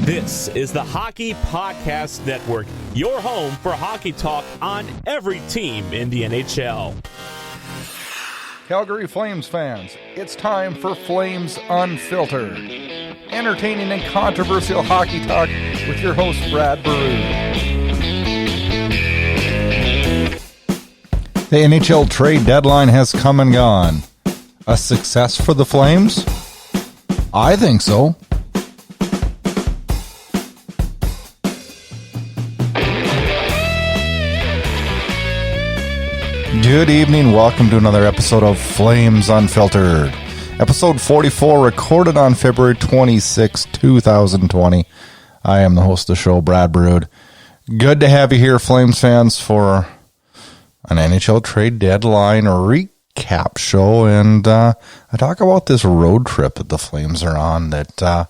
This is the Hockey Podcast Network, your home for hockey talk on every team in the NHL. Calgary Flames fans, it's time for Flames Unfiltered. Entertaining and controversial hockey talk with your host, Brad Baroud. The NHL trade deadline has come and gone. A success for the Flames? I think so. Good evening. Welcome to another episode of Flames Unfiltered. Episode 44, recorded on February 26, 2020. I am the host of the show, Brad Baroud. Good to have you here, Flames fans, for an NHL trade deadline recap show. And I talk about this road trip that the Flames are on that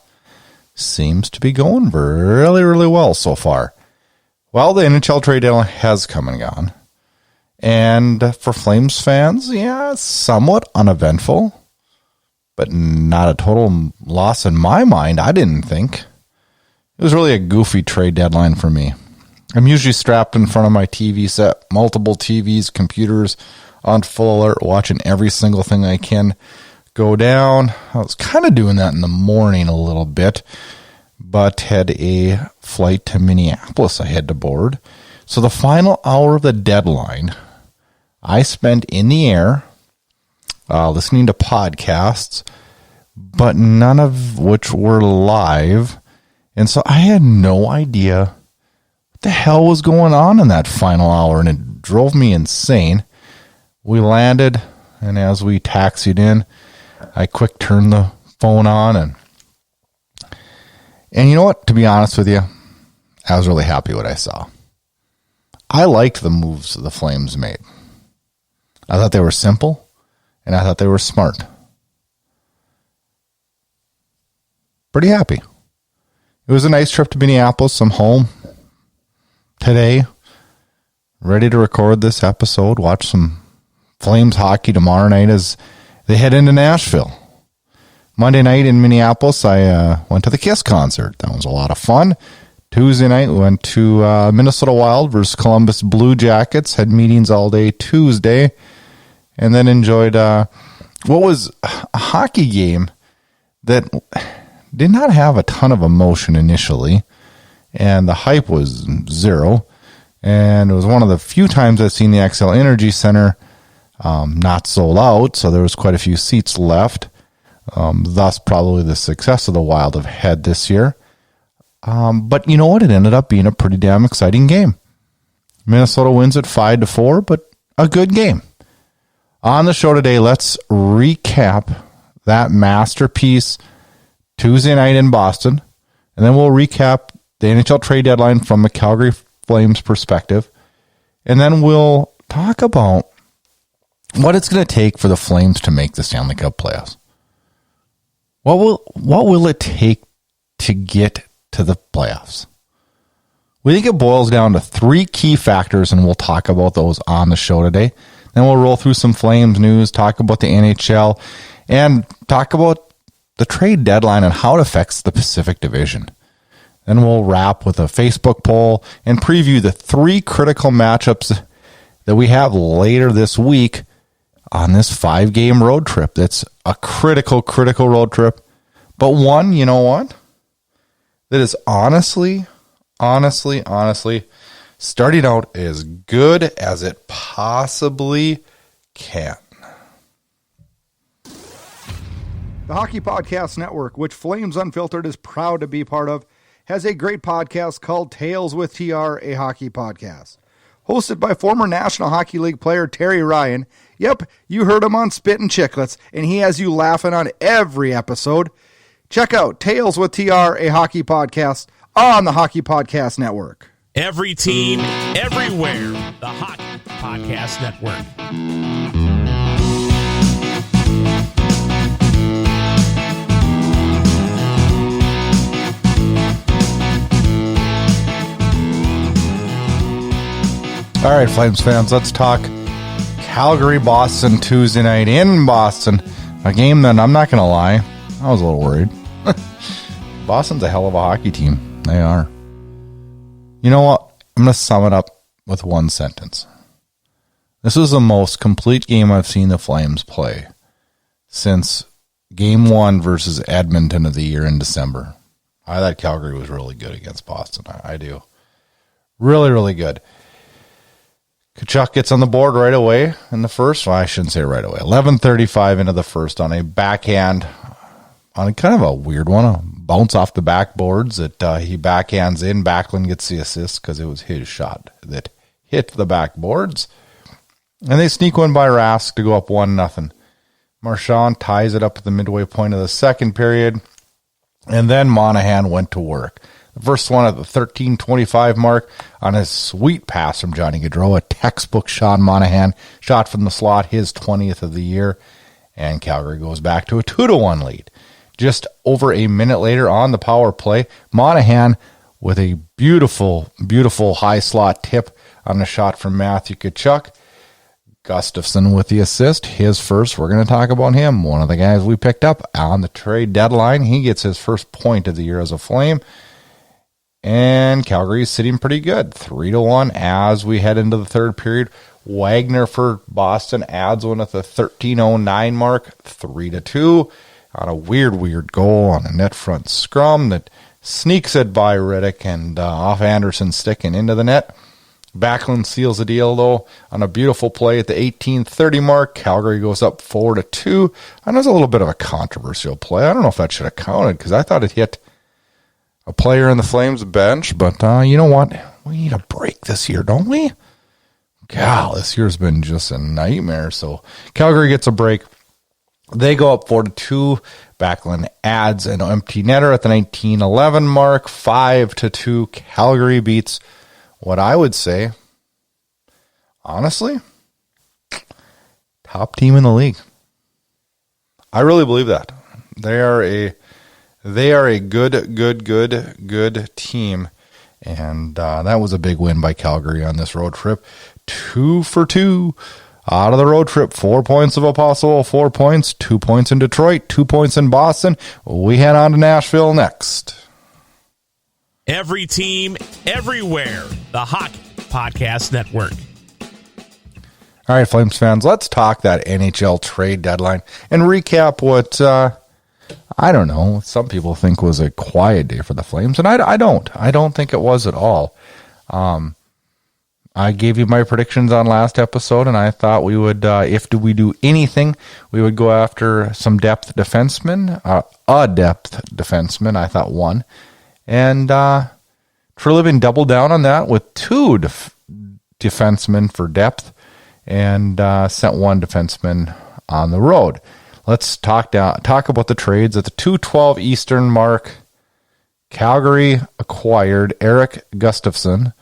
seems to be going really, really well so far. Well, the NHL trade deadline has come and gone. And for Flames fans, yeah, somewhat uneventful, but not a total loss in my mind, I didn't think. It was really a goofy trade deadline for me. I'm usually strapped in front of my TV set, multiple TVs, computers on full alert, watching every single thing I can go down. I was kind of doing that in the morning a little bit, but had a flight to Minneapolis I had to board. So the final hour of the deadline, I spent in the air listening to podcasts, but none of which were live. And so I had no idea what the hell was going on in that final hour, and it drove me insane. We landed, and as we taxied in, I quick turned the phone on. And you know what? To be honest with you, I was really happy what I saw. I liked the moves the Flames made. I thought they were simple, and I thought they were smart. Pretty happy. It was a nice trip to Minneapolis. I'm home today, ready to record this episode, watch some Flames hockey tomorrow night as they head into Nashville. Monday night in Minneapolis, I went to the Kiss concert. That was a lot of fun. Tuesday night, we went to Minnesota Wild versus Columbus Blue Jackets. Had meetings all day Tuesday. And then enjoyed what was a hockey game that did not have a ton of emotion initially. And the hype was zero. And it was one of the few times I've seen the XL Energy Center not sold out. So there was quite a few seats left. Thus probably the success of the Wild have had this year. But you know what? It ended up being a pretty damn exciting game. Minnesota wins it 5-4, but a good game. On the show today, let's recap that masterpiece Tuesday night in Boston, and then we'll recap the NHL trade deadline from the Calgary Flames perspective, and then we'll talk about what it's going to take for the Flames to make the Stanley Cup playoffs. What will it take to get to the playoffs? We think it boils down to three key factors, and we'll talk about those on the show today. Then we'll roll through some Flames news, talk about the NHL, and talk about the trade deadline and how it affects the Pacific Division. Then we'll wrap with a Facebook poll and preview the three critical matchups that we have later this week on this 5-game road trip. That's a critical road trip. But one, you know what? That is honestly starting out as good as it possibly can. The Hockey Podcast Network, which Flames Unfiltered is proud to be part of, has a great podcast called Tales with TR, a hockey podcast. Hosted by former National Hockey League player Terry Ryan. Yep, you heard him on Spit and Chicklets, and he has you laughing on every episode. Check out Tales with TR, a hockey podcast on the Hockey Podcast Network. Every team, everywhere. The Hockey Podcast Network. All right, Flames fans, let's talk Calgary Boston Tuesday night in Boston. A game that I'm not going to lie, I was a little worried. Boston's a hell of a hockey team. They are. You know what? I'm going to sum it up with one sentence. This was the most complete game I've seen the Flames play since Game 1 versus Edmonton of the year in December. I thought Calgary was really good against Boston. I do. Really, really good. Tkachuk gets on the board right away in the first. Well, I shouldn't say right away. 11:35 into the first on a backhand, on a kind of a weird one, a bounce off the backboards that he backhands in. Backlund gets the assist because it was his shot that hit the backboards. And they sneak one by Rask to go up 1-0. Marchand ties it up at the midway point of the second period. And then Monahan went to work. The first one at the 13:25 mark on a sweet pass from Johnny Gaudreau, a textbook Sean Monahan shot from the slot, his 20th of the year, and Calgary goes back to a 2-1 lead. Just over a minute later on the power play, Monahan with a beautiful, beautiful high slot tip on a shot from Matthew Tkachuk. Gustafsson with the assist, his first. We're going to talk about him. One of the guys we picked up on the trade deadline. He gets his first point of the year as a Flame. And Calgary is sitting pretty good, 3-1 as we head into the third period. Wagner for Boston adds one at the 13:09 mark, 3-2 on a weird goal on a net front scrum that sneaks it by Riddick and off Anderson's stick and into the net. Backlund seals the deal, though, on a beautiful play at the 18:30 mark. Calgary goes up 4-2. And it was a little bit of a controversial play. I don't know if that should have counted because I thought it hit a player in the Flames bench. But you know what? We need a break this year, don't we? God, this year's been just a nightmare. So Calgary gets a break. They go up 4-2. Backlund adds an empty netter at the 19:11 mark. 5-2. Calgary beats what I would say, honestly, top team in the league. I really believe that. They are a good team. And that was a big win by Calgary on this road trip. 2 for 2 out of the road trip. 4 points of a possible 4 points. 2 points in Detroit. 2 points in Boston. We head on to Nashville next. Every team, everywhere. The Hockey Podcast Network. All right, Flames fans, let's talk that NHL trade deadline and recap what, I don't know, some people think was a quiet day for the Flames, and I don't. I don't think it was at all. I gave you my predictions on last episode, and I thought we would, if we do anything, we would go after some depth defensemen, a depth defenseman, I thought one. And Treliving doubled down on that with 2 defensemen for depth and sent 1 defenseman on the road. Let's talk about the trades. At the 2:12 Eastern mark, Calgary acquired Eric Gustafsson,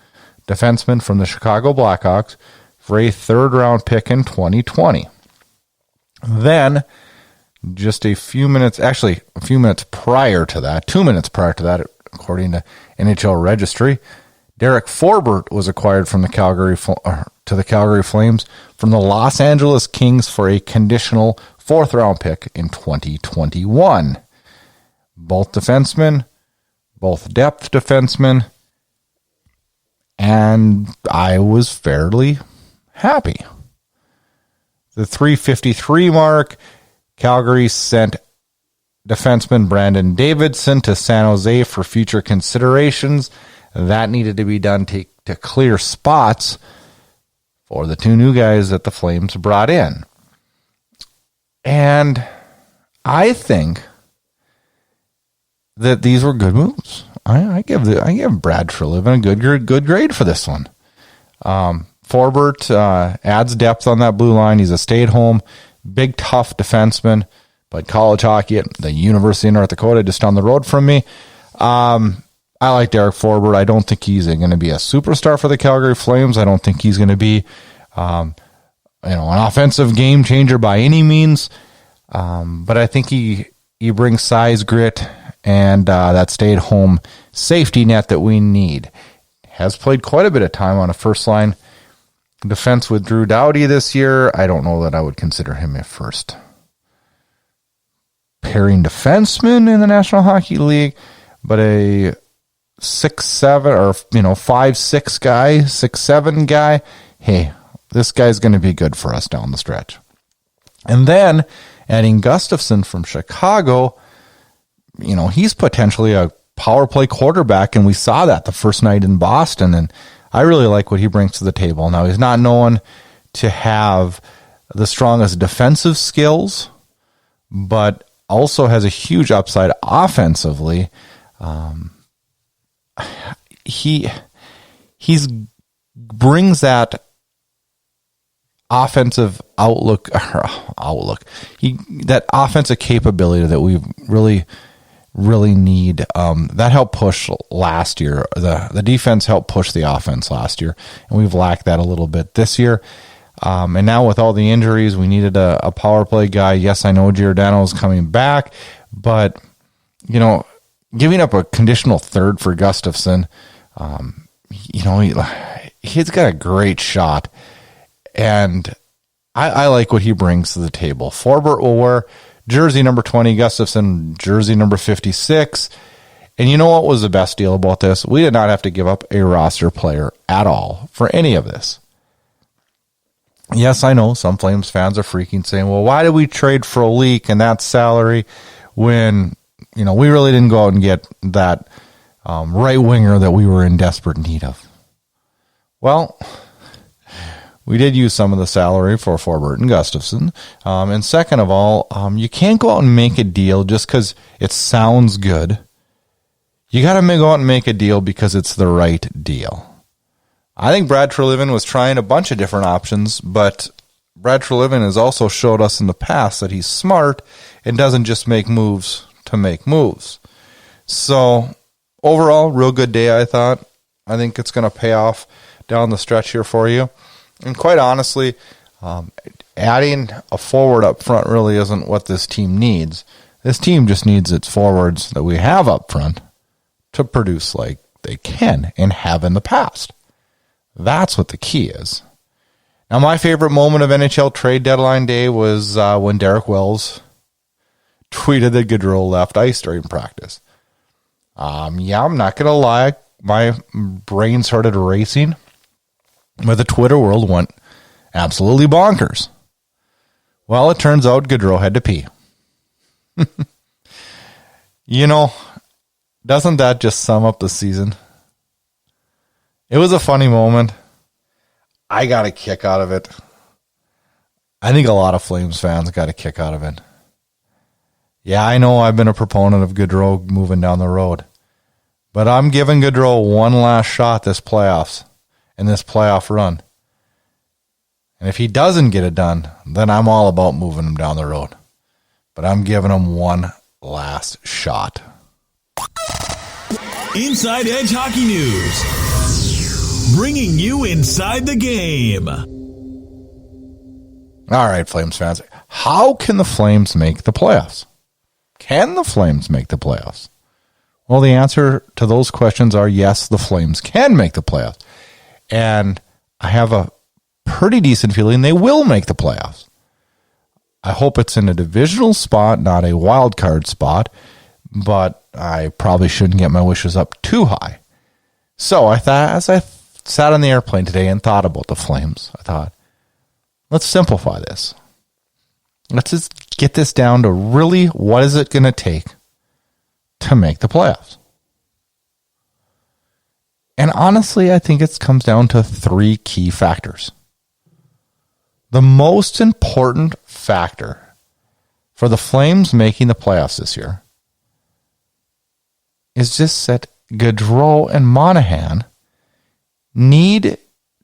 defenseman from the Chicago Blackhawks, for a 3rd-round pick in 2020. Then, just a few minutes prior to that, 2 minutes prior to that, according to NHL Registry, Derek Forbort was acquired from the Calgary Flames from the Los Angeles Kings for a conditional 4th-round pick in 2021. Both defensemen, both depth defensemen, and I was fairly happy. The 3:53 mark, Calgary sent defenseman Brandon Davidson to San Jose for future considerations. That needed to be done to clear spots for the 2 new guys that the Flames brought in. And I think that these were good moves. I give Brad Treliving a good grade for this one. Forbort adds depth on that blue line. He's a stay-at-home, big, tough defenseman. Played college hockey at the University of North Dakota, just down the road from me. I like Derek Forbort. I don't think he's going to be a superstar for the Calgary Flames. I don't think he's going to be, an offensive game changer by any means. But I think he brings size, grit, and that stay-at-home safety net that we need. Has played quite a bit of time on a first-line defense with Drew Doughty this year. I don't know that I would consider him a first pairing defenseman in the National Hockey League, but a 6'7" or 5'6" guy, 6'7" guy, hey, this guy's going to be good for us down the stretch. And then adding Gustafson from Chicago, he's potentially a power play quarterback, and we saw that the first night in Boston, and I really like what he brings to the table. Now, he's not known to have the strongest defensive skills, but also has a huge upside offensively. He brings that offensive outlook. That offensive capability that we really need. That helped push last year. The defense helped push the offense last year, and we've lacked that a little bit this year. And now with all the injuries, we needed a power play guy. Yes, I know Giordano is coming back, but giving up a conditional third for Gustafson, he's got a great shot, and I like what he brings to the table. Forbort will wear jersey number 20, Gustafson jersey number 56. And you know what was the best deal about this? We did not have to give up a roster player at all for any of this. Yes, I know some Flames fans are freaking saying, well, why did we trade for a leak and that salary when, we really didn't go out and get that right winger that we were in desperate need of? Well, we did use some of the salary for Forbort and Gustafson. And second of all, you can't go out and make a deal just because it sounds good. You got to go out and make a deal because it's the right deal. I think Brad Treliving was trying a bunch of different options, but Brad Treliving has also showed us in the past that he's smart and doesn't just make moves to make moves. So overall, real good day, I thought. I think it's going to pay off down the stretch here for you. And quite honestly, adding a forward up front really isn't what this team needs. This team just needs its forwards that we have up front to produce like they can and have in the past. That's what the key is. Now, my favorite moment of NHL trade deadline day was when Derek Wells tweeted that Gaudreau left ice during practice. I'm not going to lie. My brain started racing, but the Twitter world went absolutely bonkers. Well, it turns out Gaudreau had to pee. Doesn't that just sum up the season? It was a funny moment. I got a kick out of it. I think a lot of Flames fans got a kick out of it. Yeah, I know I've been a proponent of Gaudreau moving down the road, but I'm giving Gaudreau one last shot this playoffs and this playoff run. And if he doesn't get it done, then I'm all about moving him down the road. But I'm giving him one last shot. Inside Edge Hockey News. Bringing you inside the game. All right, Flames fans. How can the Flames make the playoffs? Can the Flames make the playoffs? Well, the answer to those questions are yes, the Flames can make the playoffs. And I have a pretty decent feeling they will make the playoffs. I hope it's in a divisional spot, not a wild card spot, but I probably shouldn't get my wishes up too high. So I thought, as I sat on the airplane today and thought about the Flames, I thought, let's simplify this. Let's just get this down to really what is it going to take to make the playoffs. And honestly, I think it comes down to three key factors. The most important factor for the Flames making the playoffs this year is just that Gaudreau and Monahan need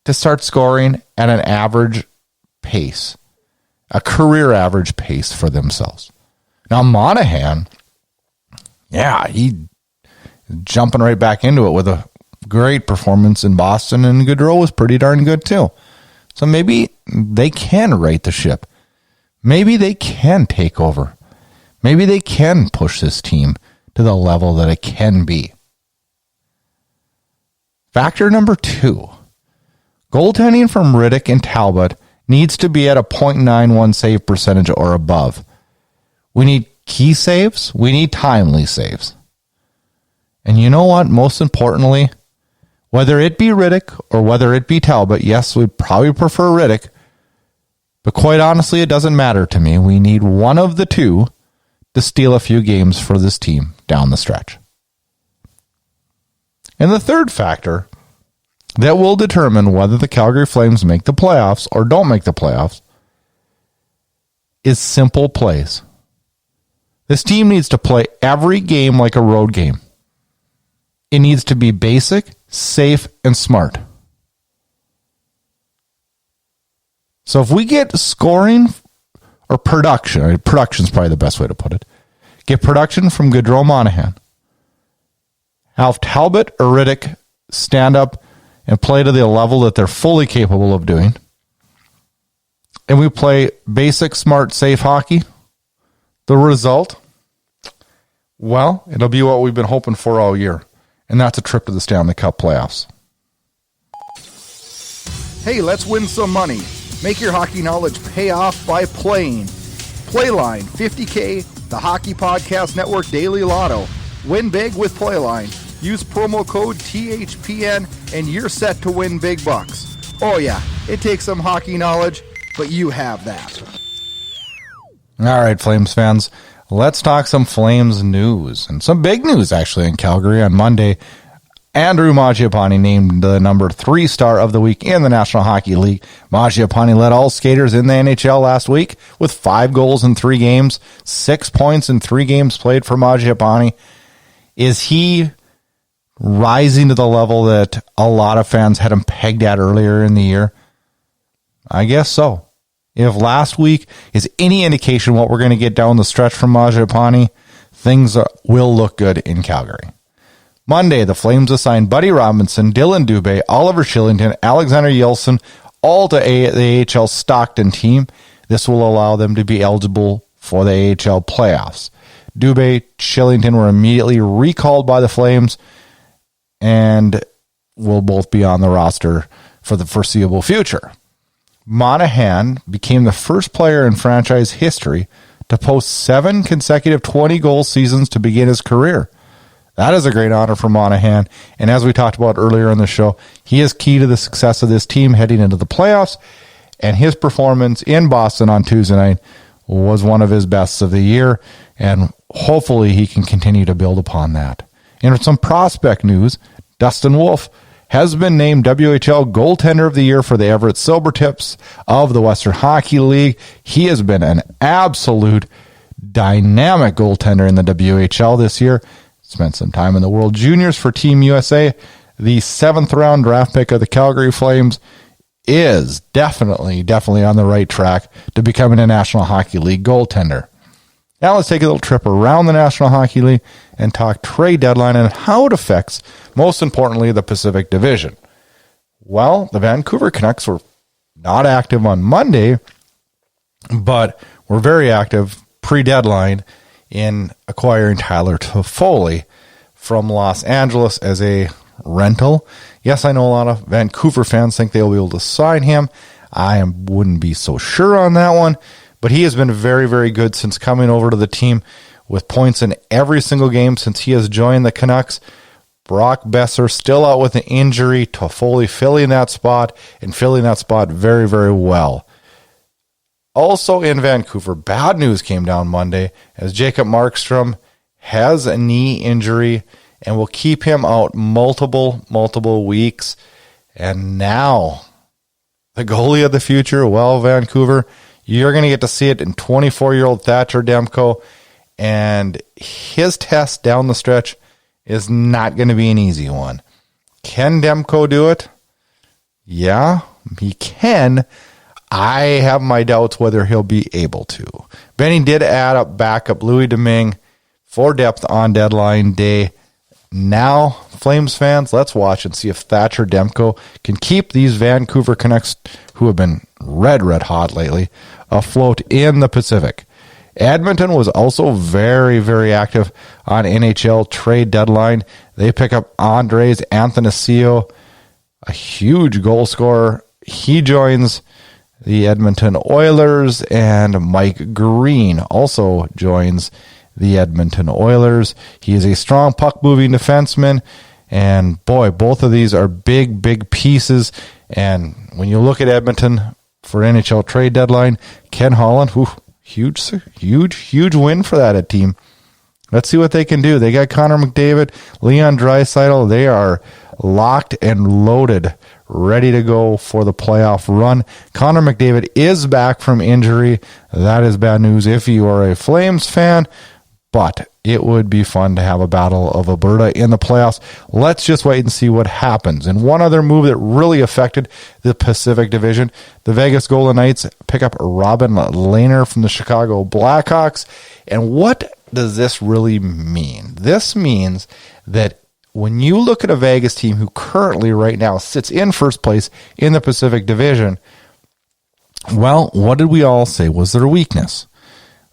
to start scoring at an average pace, a career average pace for themselves. Now, Monahan, he jumping right back into it with a great performance in Boston, and Gaudreau was pretty darn good too. So maybe they can right the ship. Maybe they can take over. Maybe they can push this team to the level that it can be. Factor number 2, goaltending from Riddick and Talbot needs to be at a .91 save percentage or above. We need key saves. We need timely saves. And you know what? Most importantly, whether it be Riddick or whether it be Talbot, yes, we'd probably prefer Riddick, but quite honestly, it doesn't matter to me. We need one of the two to steal a few games for this team down the stretch. And the third factor that will determine whether the Calgary Flames make the playoffs or don't make the playoffs is simple plays. This team needs to play every game like a road game. It needs to be basic, safe, and smart. So if we get scoring or production, production is probably the best way to put it, get production from Gaudreau Monahan, have Talbot or Riddick stand up and play to the level that they're fully capable of doing, and we play basic, smart, safe hockey, the result, well, it'll be what we've been hoping for all year, and that's a trip to the Stanley Cup playoffs. Hey, let's win some money. Make your hockey knowledge pay off by playing. Playline, 50K, the Hockey Podcast Network Daily Lotto. Win big with Playline. Use promo code THPN and you're set to win big bucks. Oh yeah, it takes some hockey knowledge, but you have that. All right, Flames fans, let's talk some Flames news. And some big news, actually, in Calgary on Monday. Andrew Mangiapane named the number 3 star of the week in the National Hockey League. Mangiapane led all skaters in the NHL last week with 5 goals in 3 games, 6 points in 3 games played for Mangiapane. Is he rising to the level that a lot of fans had him pegged at earlier in the year? I guess so. If last week is any indication what we're going to get down the stretch from Mangiapane, things will look good in Calgary. Monday, the Flames assigned Buddy Robinson, Dylan Dubé, Oliver Shillington, Alexander Yeltsin, all to the AHL Stockton team. This will allow them to be eligible for the AHL playoffs. Dubé, Shillington were immediately recalled by the Flames and will both be on the roster for the foreseeable future. Monahan became the first player in franchise history to post 7 consecutive 20-goal seasons to begin his career. That is a great honor for Monahan, and as we talked about earlier in the show, he is key to the success of this team heading into the playoffs, and his performance in Boston on Tuesday night was one of his best of the year, and hopefully he can continue to build upon that. And for some prospect news, Dustin Wolf has been named WHL Goaltender of the Year for the Everett Silvertips of the Western Hockey League. He has been an absolute dynamic goaltender in the WHL this year. Spent some time in the World Juniors for Team USA. The 7th round draft pick of the Calgary Flames is definitely on the right track to becoming a National Hockey League goaltender. Now let's take a little trip around the National Hockey League and talk trade deadline and how it affects, most importantly, the Pacific Division. Well, the Vancouver Canucks were not active on Monday, but were very active pre-deadline in acquiring Tyler Toffoli from Los Angeles as a rental. Yes, I know a lot of Vancouver fans think they'll be able to sign him. I wouldn't be so sure on that one, but he has been very, very good since coming over to the team with points in every single game since he has joined the Canucks. Brock Besser still out with an injury. Toffoli filling that spot and filling that spot very, very well. Also in Vancouver, bad news came down Monday as Jacob Markstrom has a knee injury and will keep him out multiple weeks. And now, the goalie of the future, well, Vancouver, you're going to get to see it in 24-year-old Thatcher Demko, and his test down the stretch is not going to be an easy one. Can Demko do it? Yeah, he can. I have my doubts whether he'll be able to. Benny did add up backup Louis Domingue for depth on deadline day. Now, Flames fans, let's watch and see if Thatcher Demko can keep these Vancouver Canucks, who have been red hot lately, afloat in the Pacific. Edmonton was also very, very active on NHL trade deadline. They pick up Andres Athanasiou, a huge goal scorer. He joins the Edmonton Oilers, and Mike Green also joins the Edmonton Oilers. He is a strong puck-moving defenseman, and boy, both of these are big, big pieces. And when you look at Edmonton for NHL trade deadline, Ken Holland, huge win for that team. Let's see what they can do. They got Connor McDavid, Leon Draisaitl. They are locked and loaded, ready to go for the playoff run. Connor McDavid is back from injury. That is bad news if you are a Flames fan, but it would be fun to have a battle of Alberta in the playoffs. Let's just wait and see what happens. And one other move that really affected the Pacific Division, the Vegas Golden Knights pick up Robin Lehner from the Chicago Blackhawks. And what does this really mean? This means that when you look at a Vegas team who currently right now sits in first place in the Pacific Division, well, what did we all say was their weakness?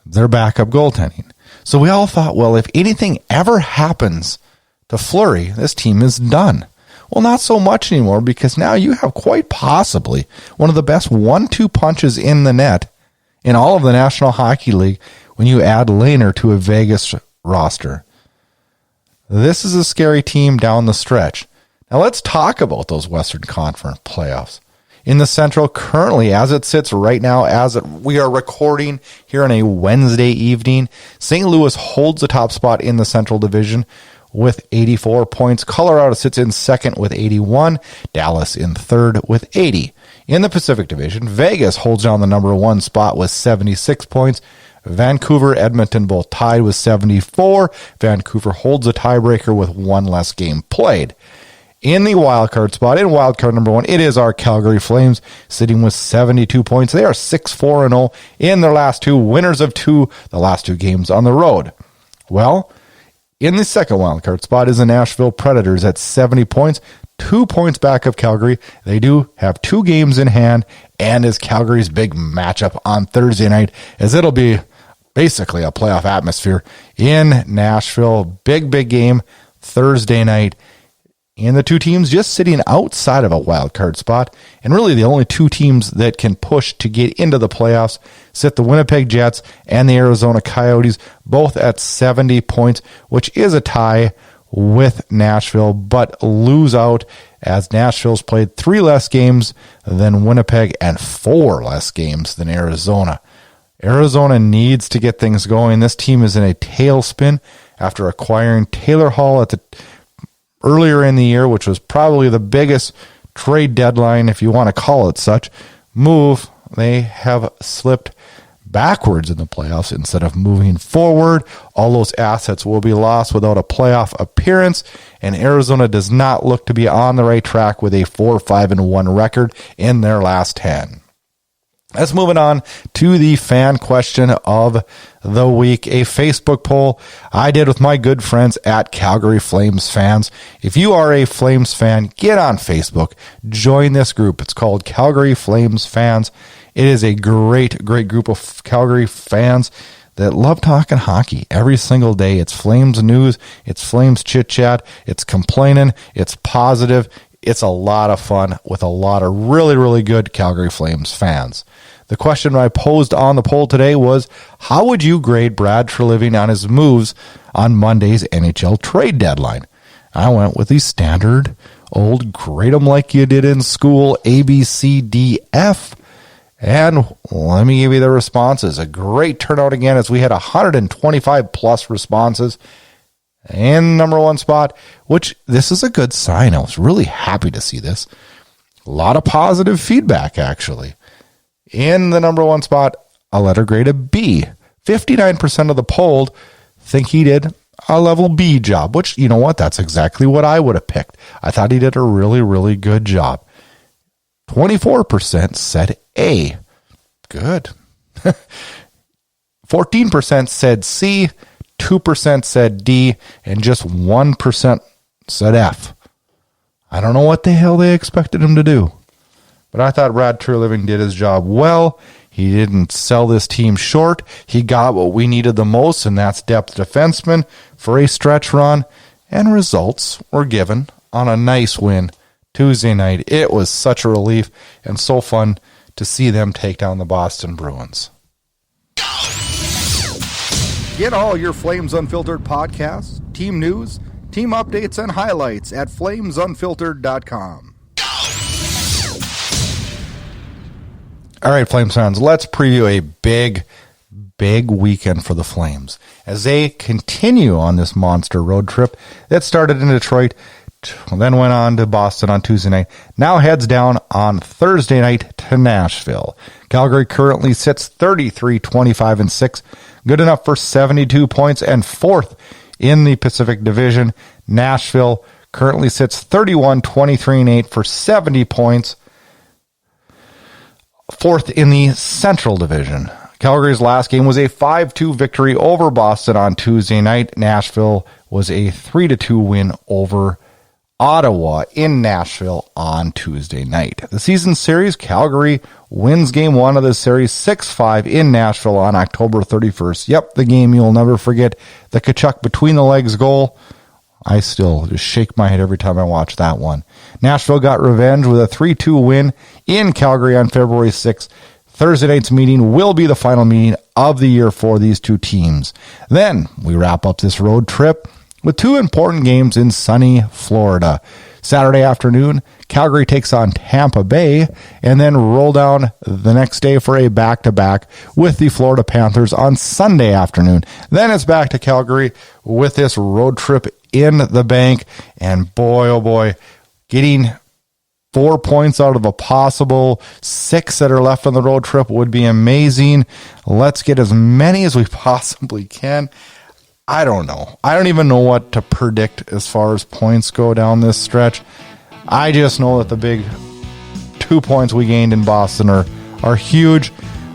Their backup goaltending. So we all thought, well, if anything ever happens to Fleury, this team is done. Well, not so much anymore, because now you have quite possibly one of the best 1-2 punches in the net in all of the National Hockey League when you add Lehner to a Vegas roster. This is a scary team down the stretch. Now let's talk about those Western Conference playoffs. In the Central, currently, as it sits right now, we are recording here on a Wednesday evening, St. Louis holds the top spot in the Central Division with 84 points. Colorado sits in second with 81. Dallas in third with 80. In the Pacific Division, Vegas holds down the number one spot with 76 points. Vancouver, Edmonton both tied with 74. Vancouver holds a tiebreaker with one less game played. In the wildcard spot, in wildcard number one, it is our Calgary Flames, sitting with 72 points. They are 6-4-0 in their last two, winners of the last two games on the road. Well, in the second wildcard spot is the Nashville Predators at 70 points, 2 points back of Calgary. They do have 2 games in hand, and is Calgary's big matchup on Thursday night, as it'll be basically a playoff atmosphere in Nashville. Big game Thursday night. And the two teams just sitting outside of a wild card spot, and really the only two teams that can push to get into the playoffs sit the Winnipeg Jets and the Arizona Coyotes, both at 70 points, which is a tie with Nashville, but lose out as Nashville's played 3 less games than Winnipeg and 4 less games than Arizona. Arizona needs to get things going. This team is in a tailspin after acquiring Taylor Hall earlier in the year, which was probably the biggest trade deadline, if you want to call it such, move. They have slipped backwards in the playoffs instead of moving forward. All those assets will be lost without a playoff appearance, and Arizona does not look to be on the right track with a 4-5-1 record in their last 10. Let's move on to the fan question of the week, a Facebook poll I did with my good friends at Calgary Flames Fans. If you are a Flames fan, get on Facebook, join this group. It's called Calgary Flames Fans. It is a great group of Calgary fans that love talking hockey every single day. It's Flames news, it's Flames chit-chat, it's complaining, it's positive. It's a lot of fun with a lot of really, really good Calgary Flames fans. The question I posed on the poll today was, how would you grade Brad Treliving on his moves on Monday's NHL trade deadline? I went with the standard old grade them like you did in school, A, B, C, D, F. And let me give you the responses. A great turnout again, as we had 125 plus responses. And number one spot, which this is a good sign. I was really happy to see this. A lot of positive feedback, actually. In the number one spot, a letter grade of B. 59% of the polled think he did a level B job, which, you know what, that's exactly what I would have picked. I thought he did a really, really good job. 24% said A. Good. 14% said C. 2% said D, and just 1% said F. I don't know what the hell they expected him to do, but I thought Brad Treliving did his job well. He didn't sell this team short. He got what we needed the most, and that's depth defensemen for a stretch run, and results were given on a nice win Tuesday night. It was such a relief and so fun to see them take down the Boston Bruins. Get all your Flames Unfiltered podcasts, team news, team updates, and highlights at flamesunfiltered.com. All right, Flames fans, let's preview a big weekend for the Flames as they continue on this monster road trip that started in Detroit, then went on to Boston on Tuesday night, now heads down on Thursday night to Nashville. Calgary currently sits 33-25-6, good enough for 72 points and fourth in the Pacific Division. Nashville currently sits 31-23-8 for 70 points, fourth in the Central Division. Calgary's last game was a 5-2 victory over Boston on Tuesday night. Nashville was a 3-2 win over Ottawa in Nashville on Tuesday night. The season series, Calgary wins game one of the series 6-5 in Nashville on October 31st. Yep, the game you'll never forget. The Tkachuk between the legs goal. I still just shake my head every time I watch that one. Nashville got revenge with a 3-2 win in Calgary on February 6th. Thursday night's meeting will be the final meeting of the year for these two teams. Then we wrap up this road trip with two important games in sunny Florida. Saturday afternoon, Calgary takes on Tampa Bay, and then roll down the next day for a back-to-back with the Florida Panthers on Sunday afternoon. Then it's back to Calgary with this road trip in the bank, and boy, oh boy, getting 4 points out of a possible 6 that are left on the road trip would be amazing. Let's get as many as we possibly can. I don't know. I don't even know what to predict as far as points go down this stretch. I just know that the big 2 points we gained in Boston are huge.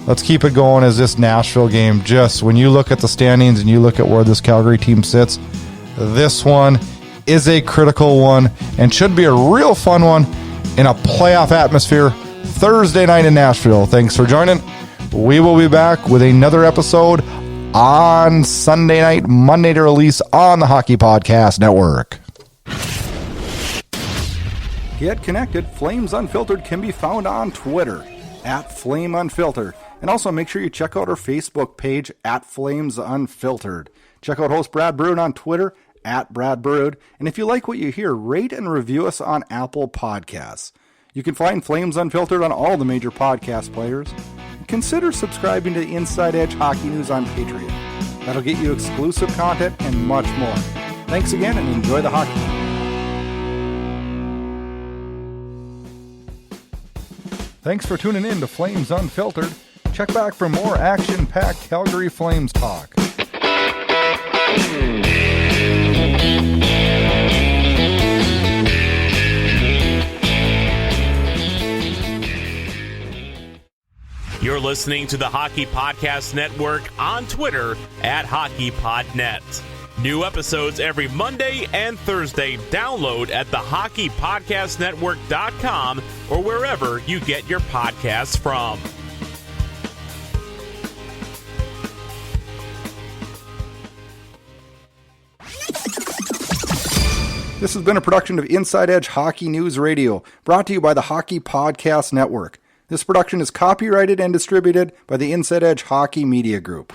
Let's keep it going as this Nashville game. Just when you look at the standings and you look at where this Calgary team sits, this one is a critical one and should be a real fun one in a playoff atmosphere Thursday night in Nashville. Thanks for joining. We will be back with another episode on Sunday night, Monday to release on the Hockey Podcast Network. Get connected. Flames Unfiltered can be found on Twitter at Flame Unfiltered. And also make sure you check out our Facebook page at Flames Unfiltered. Check out host Brad Brood on Twitter at Brad Brood. And if you like what you hear, rate and review us on Apple Podcasts. You can find Flames Unfiltered on all the major podcast players. Consider subscribing to Inside Edge Hockey News on Patreon. That'll get you exclusive content and much more. Thanks again and enjoy the hockey. Thanks for tuning in to Flames Unfiltered. Check back for more action-packed Calgary Flames talk. You're listening to the Hockey Podcast Network on Twitter at HockeyPodNet. New episodes every Monday and Thursday. Download at thehockeypodcastnetwork.com or wherever you get your podcasts from. This has been a production of Inside Edge Hockey News Radio, brought to you by the Hockey Podcast Network. This production is copyrighted and distributed by the Inside Edge Hockey Media Group.